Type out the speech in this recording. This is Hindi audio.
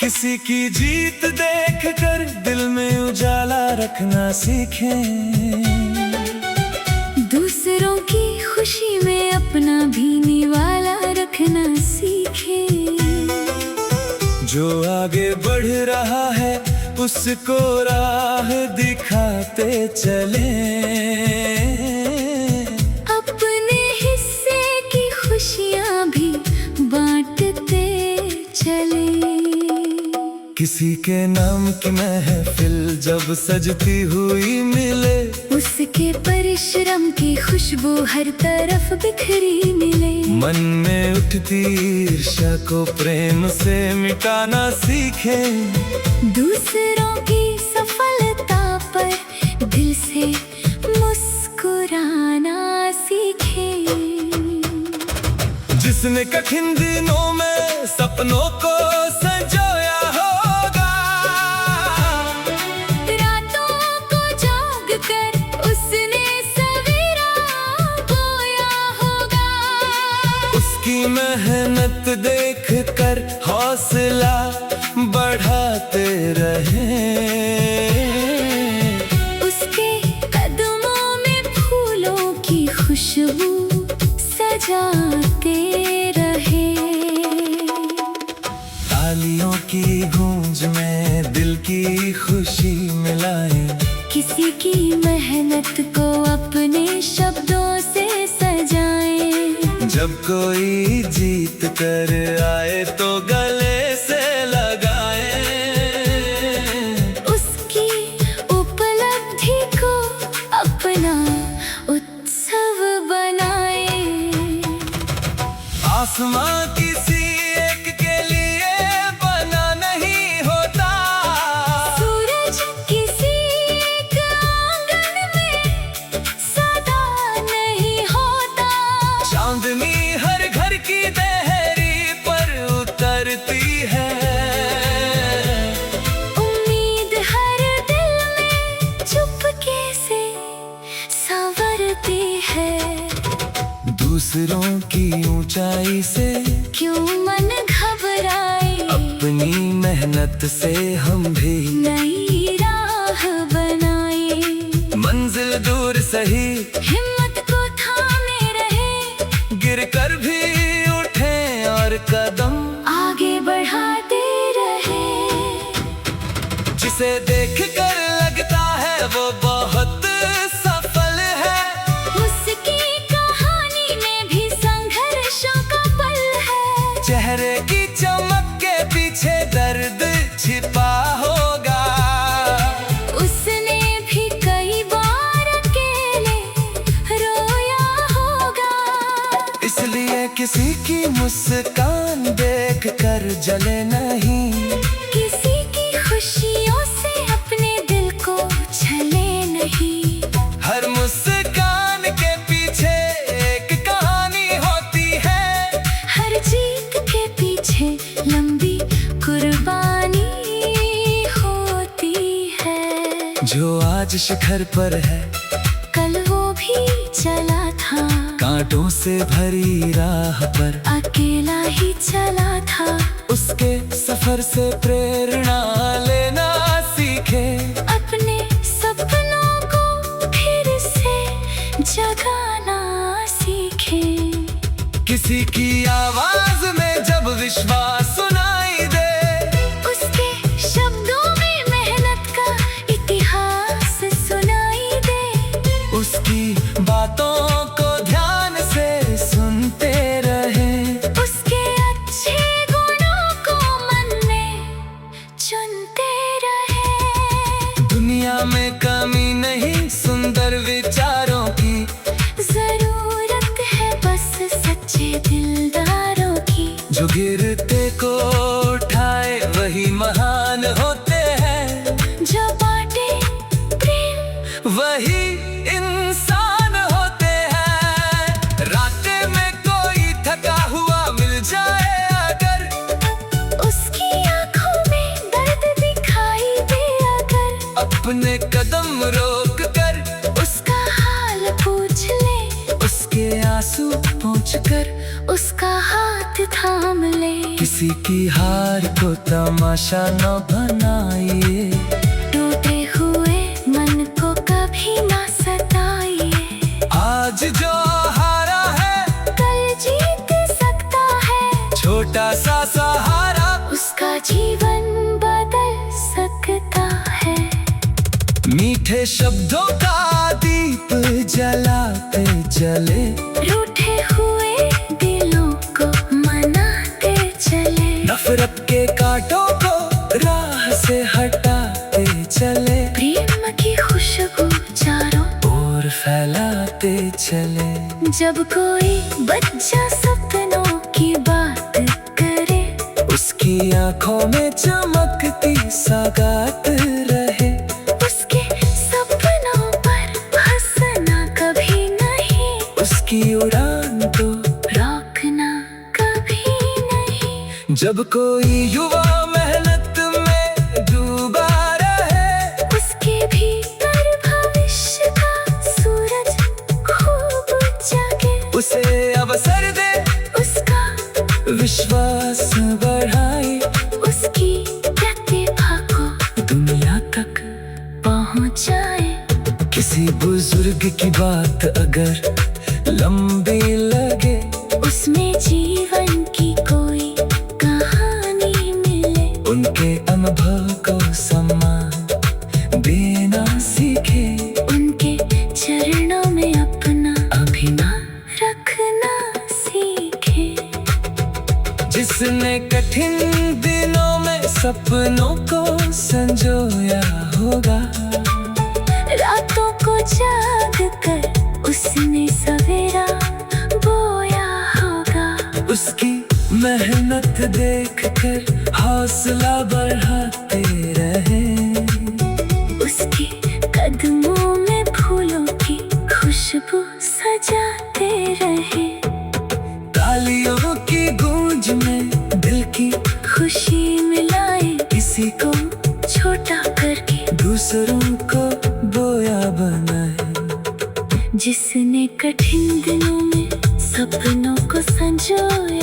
किसी की जीत देखकर दिल में उजाला रखना सीखें। दूसरों की खुशी में अपना भी निवाला रखना सीखें। जो आगे बढ़ रहा है उसको राह दिखाते चलें। अपने हिस्से की खुशियाँ भी बांटते चले। किसी के नाम की महफिल जब सजती हुई मिले, उसके परिश्रम की खुशबू हर तरफ बिखरी मिले। मन में उठती ईर्ष्या को प्रेम से मिटाना सीखे। दूसरों की सफलता पर दिल से मुस्कुराना सीखे। जिसने कठिन दिनों में सपनों को संजोया होगा, रातों को जाग कर उसने सवेरा बोया होगा। उसकी मेहनत देख कर हौसला बढ़ाते रहें। उसके कदमों में फूलों की खुशबू सजाते रहे। तालियों की गूंज में दिल की खुशी मिलाएं। किसी की मेहनत को अपने शब्दों से सजाएं। जब कोई जीत कर आए तो गले से लगाएं। उसकी उपलब्धि को अपना उत्सव बनाए। आसमां किसी एक के लिए बना नहीं होता, सूरज किसी एक आंगन में सदा नहीं होता। चांदनी हर घर की देहरी पर उतरती है। उम्मीद हर दिल में चुपके से संवरती है। दूसरों की ऊंचाई से क्यों मन घबराए, अपनी मेहनत से हम भी नई राह बनाए। मंजिल दूर सही हिम्मत को थामे रहे, गिर कर भी उठें और कदम आगे बढ़ाते रहे। जिसे देख कर लगता है वो बहुत सफल है, उसकी कहानी में भी संघर्षों का पल है। चेहरे की चमक के पीछे दर्द छिपा होगा। उसने भी कई बार अकेले रोया होगा। इसलिए किसी की मुस्कान देख कर जले नहीं, किसी की खुशियों से अपने दिल को छले नहीं। हर मुस्कान के पीछे एक कहानी होती है। हर जीत के पीछे लंबी कुर्बानी होती है। जो आज शिखर पर है कल वो भी चला था, कांटों से भरी राह पर अकेला ही चला था। उसके सफर से प्रेरणा लेना सीखे। अपने सपनों को फिर से जगाना सीखे। किसी की आवाज में जब विश्वास सुनाई दे, उसके शब्दों में मेहनत का इतिहास सुनाई दे। उसकी बातों को ध्यान से सुनते रहे। उसके अच्छे गुणों को मन में चुनते रहे। दुनिया में कमी नहीं सुंदर विचारों की, जरूरत है बस सच्चे दिलदारों की। जो गिरते को उठाए वही महान होते हैं। जो बांटे प्रेम वही इंसान होते हैं। रास्ते में कोई थका हुआ मिल जाए अगर, उसकी आंखों में दर्द दिखाई दे अगर, अपने कदम रोक कर उसका हाल पूछ ले। उसके आंसू पोंछ कर उसका हाथ हाथ थाम ले। किसी की हार को तमाशा न बनाइए, टूटे हुए मन को कभी ना सताइए। आज जो हारा है कल जीत सकता है, छोटा सा सहारा उसका जीवन बदल सकता है। मीठे शब्दों का दीप जलाते चले, रूठे हुए दिलों को मनाते चले। नफरत के कांटों को राह से हटाते चले, प्रेम की खुशबू चारों और फैलाते चले। जब कोई बच्चा सपनों की बात करे, उसकी आंखों में चमकती सौगात रहे, उसके सपनों पर हंसना कभी नहीं, उसकी उड़ान को रोकना कभी नहीं। जब कोई युवा मेहनत में डूबा रहे, उसके भीतर भविष्य का सूरज खूब जगे। उसे अवसर दे, उसका विश्वास बढ़ाए, उसकी प्रतिभा को दुनिया तक पहुंचाए। किसी बुजुर्ग की बात अगर लंबी लगे, उसमें जीवन की कोई कहानी मिले, उनके अनुभव को सम्मान देना सीखे, उनके चरणों में अपना अभिमान रखना सीखे। जिसने कठिन दिनों में सपनों को संजोया होगा, रातों को जाग कर उसने सवेरा बोया होगा, उसकी मेहनत देखकर हौसला बढ़ाते रहे, उसके कदमों में फूलों की खुशबू सजाते रहे। तालियों की गूंज में दिल की खुशी मिलाए, किसी को छोटा करके दूसरों को बोया बनाए। जिसने कठिन दिनों में सपनों को संजोया